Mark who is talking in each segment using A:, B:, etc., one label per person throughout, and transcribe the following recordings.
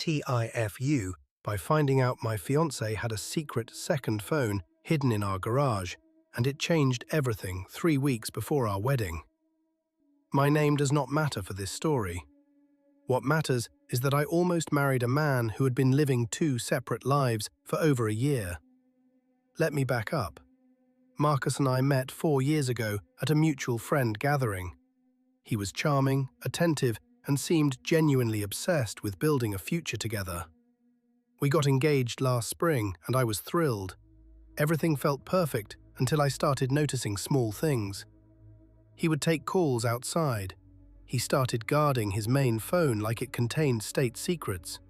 A: TIFU by finding out my fiancé had a secret second phone hidden in our garage, and it changed everything 3 weeks before our wedding. My name does not matter for this story. What matters is that I almost married a man who had been living 2 separate lives for over a year. Let me back up. Marcus and I met 4 years ago at a mutual friend gathering. He was charming, attentive, and seemed genuinely obsessed with building a future together. We got engaged last spring, and I was thrilled. Everything felt perfect until I started noticing small things. He would take calls outside. He started guarding his main phone like it contained state secrets.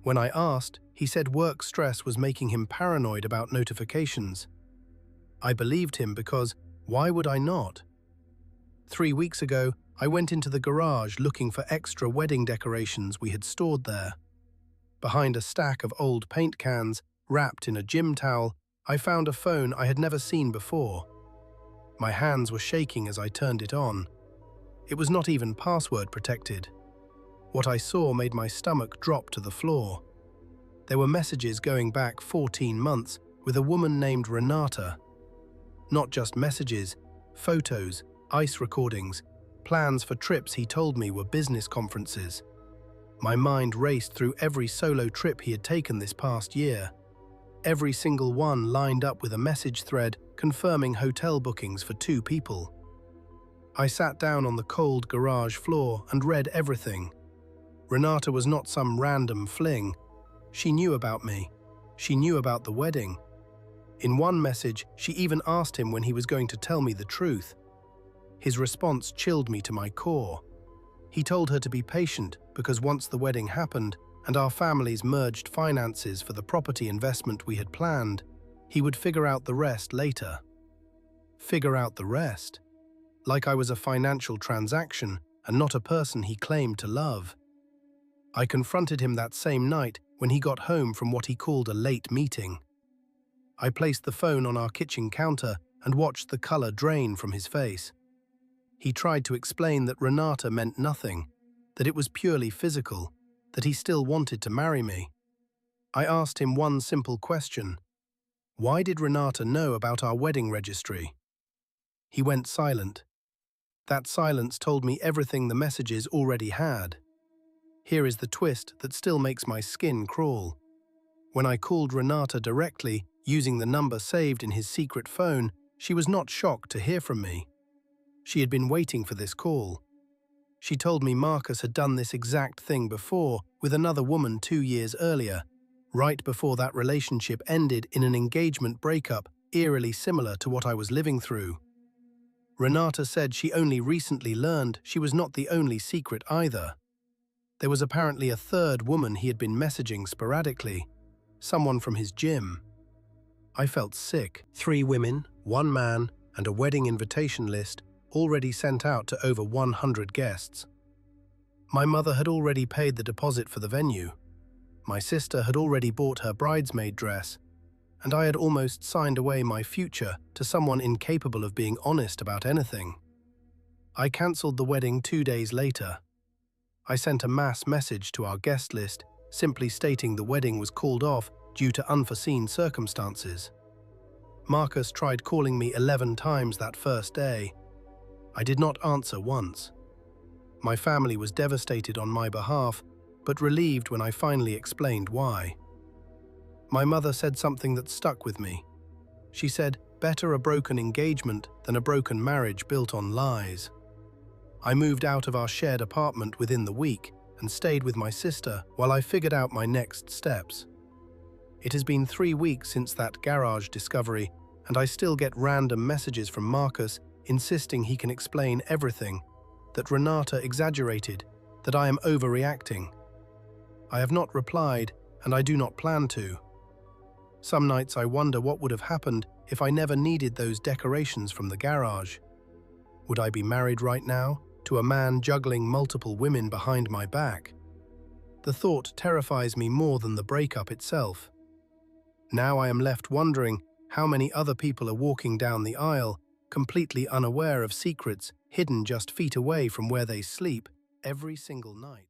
A: When I asked, he said work stress was making him paranoid about notifications. I believed him because why would I not? 3 weeks ago, I went into the garage looking for extra wedding decorations we had stored there. Behind a stack of old paint cans, wrapped in a gym towel, I found a phone I had never seen before. My hands were shaking as I turned it on. It was not even password protected. What I saw made my stomach drop to the floor. There were messages going back 14 months with a woman named Renata. Not just messages, photos, ice recordings, plans for trips he told me were business conferences. My mind raced through every solo trip he had taken this past year. Every single one lined up with a message thread confirming hotel bookings for 2 people. I sat down on the cold garage floor and read everything. Renata was not some random fling. She knew about me. She knew about the wedding. In one message, she even asked him when he was going to tell me the truth. His response chilled me to my core. He told her to be patient because once the wedding happened and our families merged finances for the property investment we had planned, he would figure out the rest later. Figure out the rest? Like I was a financial transaction and not a person he claimed to love. I confronted him that same night when he got home from what he called a late meeting. I placed the phone on our kitchen counter and watched the color drain from his face. He tried to explain that Renata meant nothing, that it was purely physical, that he still wanted to marry me. I asked him one simple question. Why did Renata know about our wedding registry? He went silent. That silence told me everything the messages already had. Here is the twist that still makes my skin crawl. When I called Renata directly, using the number saved in his secret phone, she was not shocked to hear from me. She had been waiting for this call. She told me Marcus had done this exact thing before with another woman 2 years earlier, right before that relationship ended in an engagement breakup eerily similar to what I was living through. Renata said she only recently learned she was not the only secret either. There was apparently a third woman he had been messaging sporadically, someone from his gym. I felt sick. 3 women, 1 man, and a wedding invitation list already sent out to over 100 guests. My mother had already paid the deposit for the venue. My sister had already bought her bridesmaid dress, and I had almost signed away my future to someone incapable of being honest about anything. I cancelled the wedding 2 days later. I sent a mass message to our guest list, simply stating the wedding was called off due to unforeseen circumstances. Marcus tried calling me 11 times that first day. I did not answer once. My family was devastated on my behalf, but relieved when I finally explained why. My mother said something that stuck with me. She said, better a broken engagement than a broken marriage built on lies. I moved out of our shared apartment within the week and stayed with my sister while I figured out my next steps. It has been 3 weeks since that garage discovery, and I still get random messages from Marcus insisting he can explain everything, that Renata exaggerated, that I am overreacting. I have not replied, and I do not plan to. Some nights I wonder what would have happened if I never needed those decorations from the garage. Would I be married right now to a man juggling multiple women behind my back? The thought terrifies me more than the breakup itself. Now I am left wondering how many other people are walking down the aisle, completely unaware of secrets hidden just feet away from where they sleep every single night.